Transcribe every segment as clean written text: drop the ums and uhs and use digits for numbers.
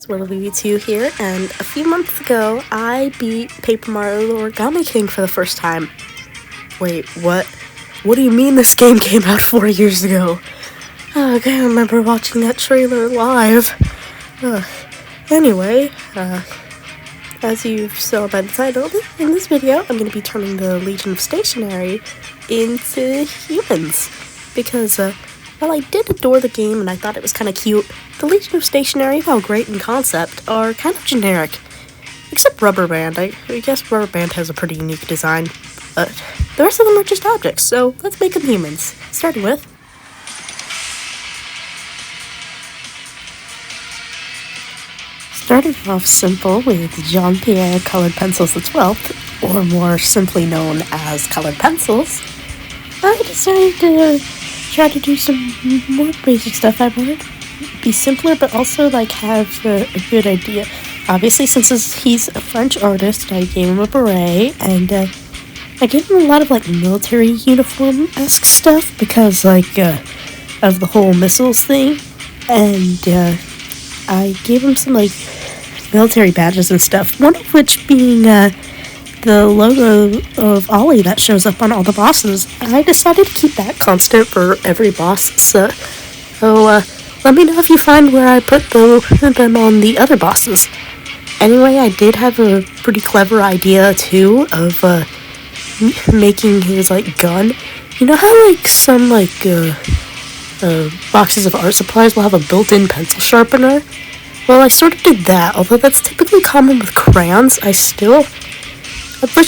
It's Willoughby2 here, and a few months ago, I beat Paper Mario Origami King for the first time. Wait, what? What do you mean this game came out 4 years ago? I can't remember watching that trailer live. Anyway, as you saw by the title, in this video, I'm going to be turning the Legion of Stationery into humans. Because, while I did adore the game and I thought it was kind of cute, the Legion of Stationery, while great in concept, are kind of generic. Except Rubber Band. I guess Rubber Band has a pretty unique design, but the rest of them are just objects, so let's make them humans. Starting with... Starting off simple with Jean-Pierre Colored Pencils the 12th, or more simply known as Colored Pencils, I decided to try to do some more basic stuff. I wanted to be simpler, but also have a good idea. Obviously, since he's a French artist, I gave him a beret, and I gave him a lot of military uniform-esque stuff because of the whole missiles thing, and I gave him some military badges and stuff. One of which being the logo of Ollie that shows up on all the bosses. I decided to keep that constant for every boss, so let me know if you find where I put them on the other bosses. Anyway, I did have a pretty clever idea, too, of making his, gun. You know how, some, boxes of art supplies will have a built-in pencil sharpener? Well, I sort of did that, although that's typically common with crayons. Let's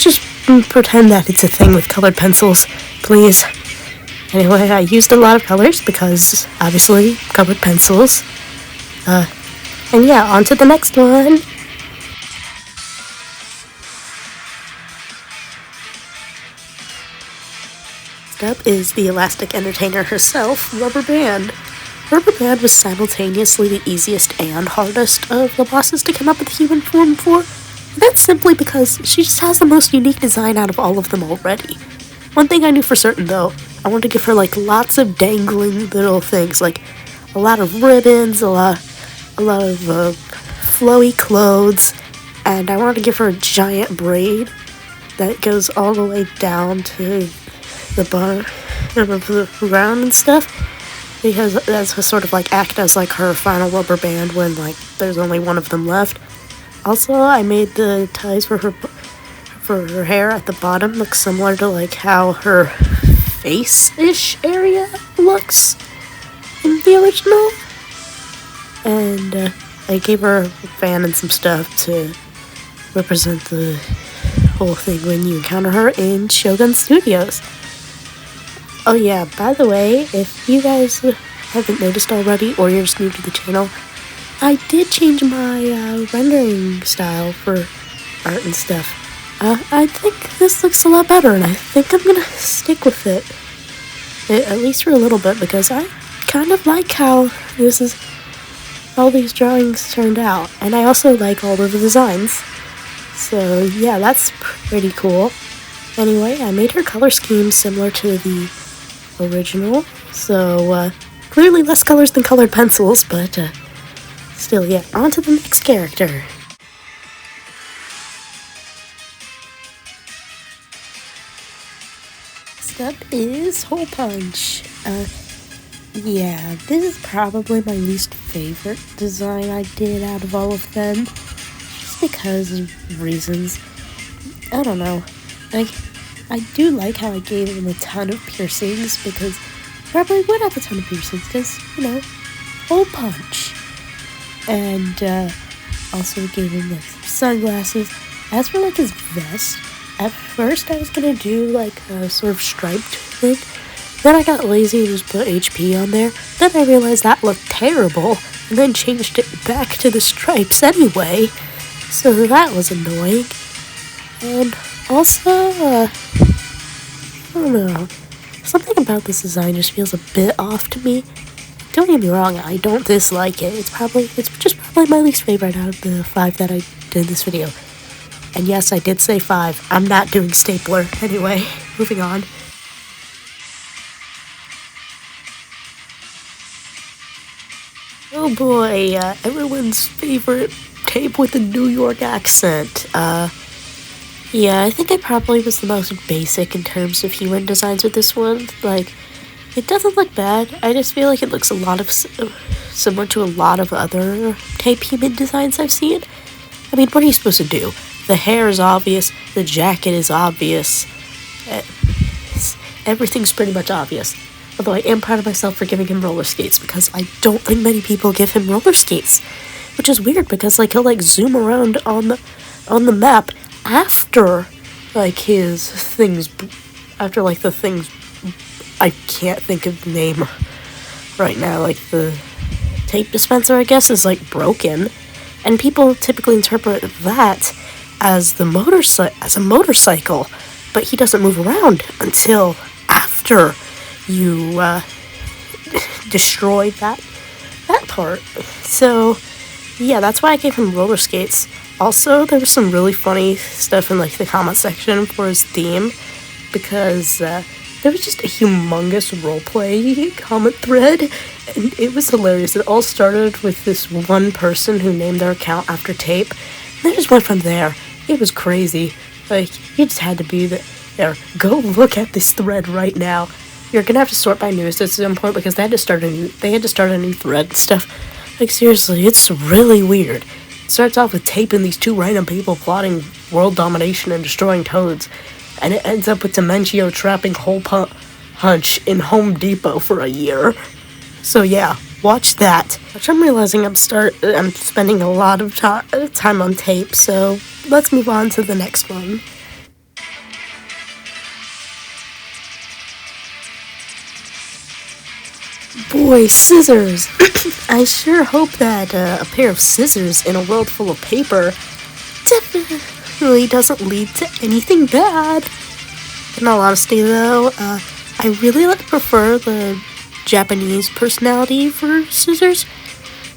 just pretend that it's a thing with colored pencils, please. Anyway, I used a lot of colors because, obviously, colored pencils. And yeah, on to the next one. Next up is the Elastic Entertainer herself, Rubber Band. Rubber Band was simultaneously the easiest and hardest of the bosses to come up with human form for. That's simply because she just has the most unique design out of all of them already. One thing I knew for certain, though, I wanted to give her, lots of dangling little things, a lot of ribbons, a lot of flowy clothes, and I wanted to give her a giant braid that goes all the way down to the bottom of the ground and stuff, because that's to sort of, act as, her final rubber band when, there's only one of them left. Also, I made the ties for her hair at the bottom look similar to how her face-ish area looks in the original. And I gave her a fan and some stuff to represent the whole thing when you encounter her in Shogun Studios. Oh yeah, by the way, if you guys haven't noticed already or you're just new to the channel, I did change my rendering style for art and stuff. I think this looks a lot better, and I think I'm gonna stick with it. At least for a little bit, because I kind of like how all these drawings turned out. And I also like all of the designs. So yeah, that's pretty cool. Anyway, I made her color scheme similar to the original. So, clearly less colors than colored pencils, but, still, yeah, on to the next character. Next up is Hole Punch. Yeah, this is probably my least favorite design I did out of all of them. Just because of reasons. I don't know. I do like how I gave him a ton of piercings, because probably would have a ton of piercings, because, Hole Punch. And also gave him some sunglasses. As for his vest, at first I was gonna do a sort of striped thing. Then I got lazy and just put HP on there. Then I realized that looked terrible, and then changed it back to the stripes anyway. So that was annoying. And also, I don't know. Something about this design just feels a bit off to me. Don't get me wrong, I don't dislike it. It's just probably my least favorite out of the 5 that I did in this video. And yes, I did say 5. I'm not doing stapler. Anyway, moving on. Oh boy, everyone's favorite tape with a New York accent. Yeah, I think I probably was the most basic in terms of human designs with this one. Like, it doesn't look bad. I just feel like it looks a lot of similar to a lot of other tape human designs I've seen. I mean, what are you supposed to do? The hair is obvious, the jacket is obvious, everything's pretty much obvious. Although I am proud of myself for giving him roller skates, because I don't think many people give him roller skates. Which is weird, because, like, he'll, like, zoom around on the map after, like, his things, after, like, the things, I can't think of the name right now, like, the tape dispenser, I guess, is, like, broken. And people typically interpret that as a motorcycle, but he doesn't move around until after you destroy that part. So yeah, that's why I gave him roller skates. Also, there was some really funny stuff in like the comment section for his theme, because there was just a humongous roleplay comment thread, and it was hilarious. It all started with this one person who named their account after tape, and they just went from there. It was crazy. Like, you just had to be there. Go look at this thread right now. You're gonna have to sort by news at some point, because they had to start a new thread and stuff. Like, seriously, it's really weird. It starts off with tape and these two random people plotting world domination and destroying toads, and it ends up with Dementio trapping Hole Punch in Home Depot for a year. So yeah, watch that. Which I'm realizing I'm spending a lot of time on tape, so let's move on to the next one. Boy, scissors! I sure hope that a pair of scissors in a world full of paper definitely doesn't lead to anything bad. In all honesty, though, I really prefer the Japanese personality for scissors,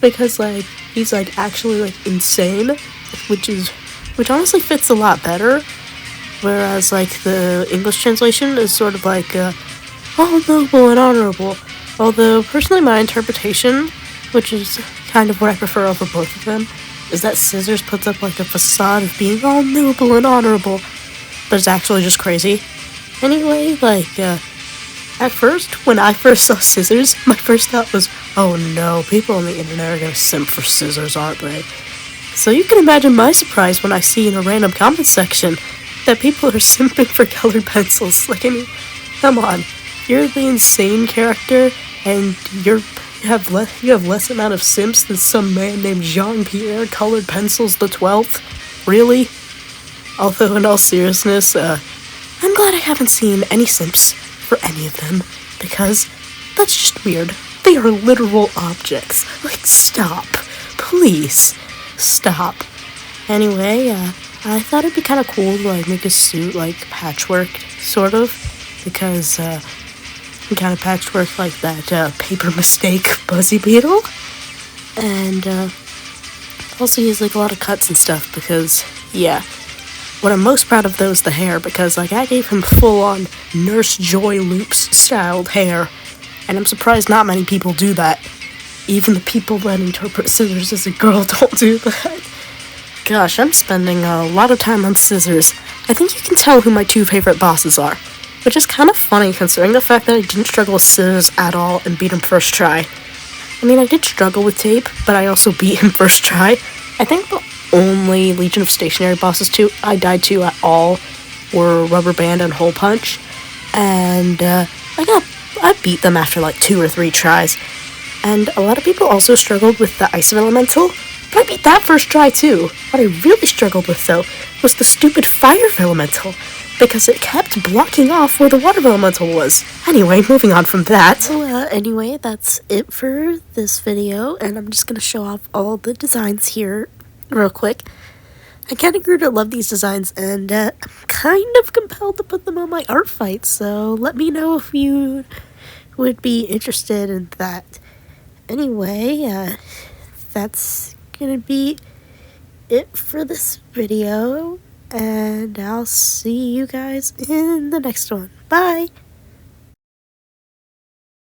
because like he's like actually like insane, which honestly fits a lot better. Whereas like the English translation is sort of like all noble and honorable. Although personally, my interpretation, which is kind of what I prefer over both of them, is that Scissors puts up like a facade of being all noble and honorable, but it's actually just crazy. Anyway, like, at first, when I first saw Scissors, my first thought was, oh no, people on the internet are gonna simp for Scissors, aren't they? So you can imagine my surprise when I see in a random comment section that people are simping for colored pencils. Like, I mean, come on, you're the insane character, and you have less amount of simps than some man named Jean-Pierre Colored Pencils the 12th? Really? Although, in all seriousness, I'm glad I haven't seen any simps for any of them, because that's just weird. They are literal objects. Like, stop. Please. Stop. Anyway, I thought it'd be kind of cool to, like, make a suit, like, patchwork, sort of, because, kind of patchwork like that, paper mistake Buzzy Beetle, and, also he has, like, a lot of cuts and stuff, because, yeah, what I'm most proud of, though, is the hair, because, like, I gave him full-on Nurse Joy Loops styled hair, and I'm surprised not many people do that. Even the people that interpret Scissors as a girl don't do that. Gosh, I'm spending a lot of time on Scissors. I think you can tell who my two favorite bosses are, which is kind of funny considering the fact that I didn't struggle with Scissors at all and beat him first try. I mean, I did struggle with Tape, but I also beat him first try. I think the only Legion of Stationery bosses I died to at all were Rubber Band and Hole Punch, and I beat them after like 2 or 3 tries. And a lot of people also struggled with the Ice Elemental, but I beat that first try too. What I really struggled with, though, was the stupid Fire Elemental, because it kept blocking off where the Water Elemental was. Anyway, moving on from that. So, anyway, that's it for this video, and I'm just gonna show off all the designs here real quick. I kinda grew to love these designs, and I'm kind of compelled to put them on my art fight, so let me know if you would be interested in that. Anyway, that's gonna be it for this video, and I'll see you guys in the next one. Bye!